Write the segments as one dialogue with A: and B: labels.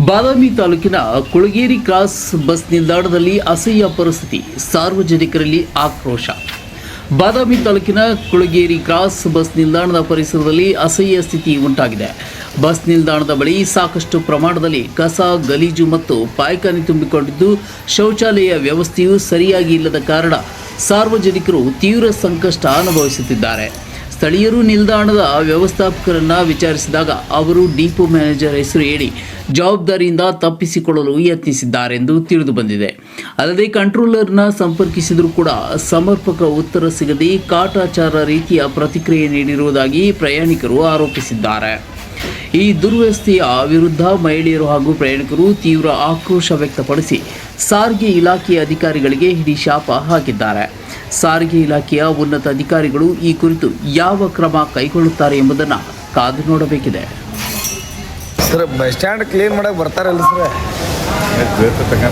A: ಬಾದಾಮಿ ತಾಲೂಕಿನ Kulageri cross bus ನಿಲ್ದಾಣದಲ್ಲಿ ಅಸಹ್ಯ ಪರಿಸ್ಥಿತಿ, ಸಾರ್ವಜನಿಕರಲ್ಲಿ ಆಕ್ರೋಶ. ಬಾದಾಮಿ ತಾಲೂಕಿನ ಕುಳಗೇರಿ ಕ್ರಾಸ್ ಬಸ್ ನಿಲ್ದಾಣದ ಪರಿಸರದಲ್ಲಿ ಅಸಹ್ಯ ಸ್ಥಿತಿ ಉಂಟಾಗಿದೆ. ಬಸ್ ನಿಲ್ದಾಣದ ಬಳಿ ಸಾಕಷ್ಟು ಪ್ರಮಾಣದಲ್ಲಿ ಕಸ, ಗಲೀಜು ಮತ್ತು ಪಾಯ್ಖಾನೆ ತುಂಬಿಕೊಂಡಿದ್ದು, ಶೌಚಾಲಯ ವ್ಯವಸ್ಥೆಯೂ ಸರಿಯಾಗಿ ಇಲ್ಲದ ಕಾರಣ ಸಾರ್ವಜನಿಕರು ತೀವ್ರ ಸಂಕಷ್ಟ ಅನುಭವಿಸುತ್ತಿದ್ದಾರೆ. ಸ್ಥಳೀಯರು ನಿಲ್ದಾಣದ ವ್ಯವಸ್ಥಾಪಕರನ್ನು ವಿಚಾರಿಸಿದಾಗ ಅವರು ಡಿಪೋ ಮ್ಯಾನೇಜರ್ ಹೆಸರು ಹೇಳಿ ಜವಾಬ್ದಾರಿಯಿಂದ ತಪ್ಪಿಸಿಕೊಳ್ಳಲು ಯತ್ನಿಸಿದ್ದಾರೆಂದು ತಿಳಿದು ಬಂದಿದೆ. ಅಲ್ಲದೆ ಕಂಟ್ರೋಲರ್ನ ಸಂಪರ್ಕಿಸಿದರೂ ಕೂಡ ಸಮರ್ಪಕ ಉತ್ತರ ಸಿಗದೆ ಕಾಟಾಚಾರ ರೀತಿಯ ಪ್ರತಿಕ್ರಿಯೆ ನೀಡಿರುವುದಾಗಿ ಪ್ರಯಾಣಿಕರು ಆರೋಪಿಸಿದ್ದಾರೆ. ಈ ದುರ್ವ್ಯವಸ್ಥೆಯ ವಿರುದ್ಧ ಮಹಿಳೆಯರು ಹಾಗೂ ಪ್ರಯಾಣಿಕರು ತೀವ್ರ ಆಕ್ರೋಶ ವ್ಯಕ್ತಪಡಿಸಿ ಸಾರಿಗೆ ಇಲಾಖೆಯ ಅಧಿಕಾರಿಗಳಿಗೆ ಹಿಡಿಶಾಪ ಹಾಕಿದ್ದಾರೆ. ಸಾರಿಗೆ ಇಲಾಖೆಯ ಉನ್ನತ ಅಧಿಕಾರಿಗಳು ಈ ಕುರಿತು ಯಾವ ಕ್ರಮ ಕೈಗೊಳ್ಳುತ್ತಾರೆ ಎಂಬುದನ್ನು ಕಾದು ನೋಡಬೇಕಿದೆ.
B: ಸರ್, ಬಸ್ ಸ್ಟ್ಯಾಂಡ್ ಕ್ಲೀನ್ ಮಾಡಕ್ಕೆ ಬರ್ತಾರಲ್ಲ ಸರ್?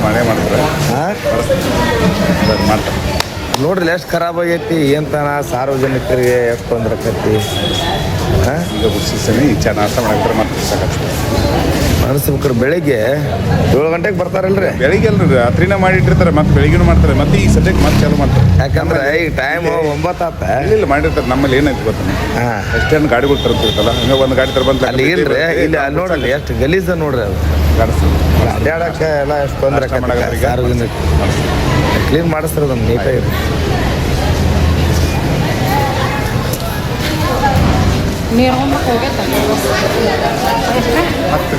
C: ಮಾಡೇ ಮಾಡ್ತಾರೆ.
B: ನೋಡ್ರಿ ಎಷ್ಟು ಖರಾಬ್ ಆಗೈತಿ, ಏನ್ತಾನ ಸಾರ್ವಜನಿಕರಿಗೆ ಎಷ್ಟು ತೊಂದರೆ ಆಕೈತಿ.
C: ಈಗ ಬಿಡ್ಸಿಸ್ತೀನಿ, ಈಗ ನಾಷ್ಟ ಮಾಡಕ್ಕೆ ಮತ್ತೆ ಸಾಕಷ್ಟು
B: ಅನಿಸ್ಬೇಕ್ರಿ. ಬೆಳಿಗ್ಗೆ 7 ಗಂಟೆಗೆ ಬರ್ತಾರಲ್ರಿ?
C: ಬೆಳಿಗ್ಗೆ ಅಲ್ರಿ, ರಾತ್ರಿನ ಮಾಡಿಟ್ಟಿರ್ತಾರೆ, ಮತ್ತೆ ಬೆಳಿಗ್ಗೆನೂ ಮಾಡ್ತಾರೆ, ಮತ್ತೆ ಈ ಸದ್ಯಕ್ಕೆ ಮತ್ತೆ ಚಾಲು ಮಾಡ್ತಾರೆ.
B: ಯಾಕಂದ್ರೆ ಈಗ ಟೈಮ್ 9 ಆತ.
C: ಇಲ್ಲ ಮಾಡಿರ್ತಾರೆ. ನಮ್ಮಲ್ಲಿ ಏನೈತಿ ಗೊತ್ತ, ಎಷ್ಟೇನು ಗಾಡಿಗಳು ತರ್ತಿರ್ತಲ್ಲ, ಹಂಗೆ ಒಂದು ಗಾಡಿ ತರ್ಬಂತ
B: ಅಲ್ಲಿ ಇಲ್ರಿ. ಇಲ್ಲಿ ಅಲ್ಲಿ ನೋಡಲ್ಲ ಎಷ್ಟು ಗಲೀಜ ನೋಡ್ರಿ. ಅದು ಅಡ್ಡಾಡಕ್ಕೆ ಎಲ್ಲ ಎಷ್ಟು ತೊಂದರೆ ಆಕೈತಿ ಸಾರ್ವಜನಿಕ. ಕ್ಲೀನ್ ಮಾಡಿಸ್ತಾರೆ ಅದನ್ನು ನೀಟಾಗಿ.
D: ನೀರು ಹೋಗೈತೆ
C: ಹತ್ತು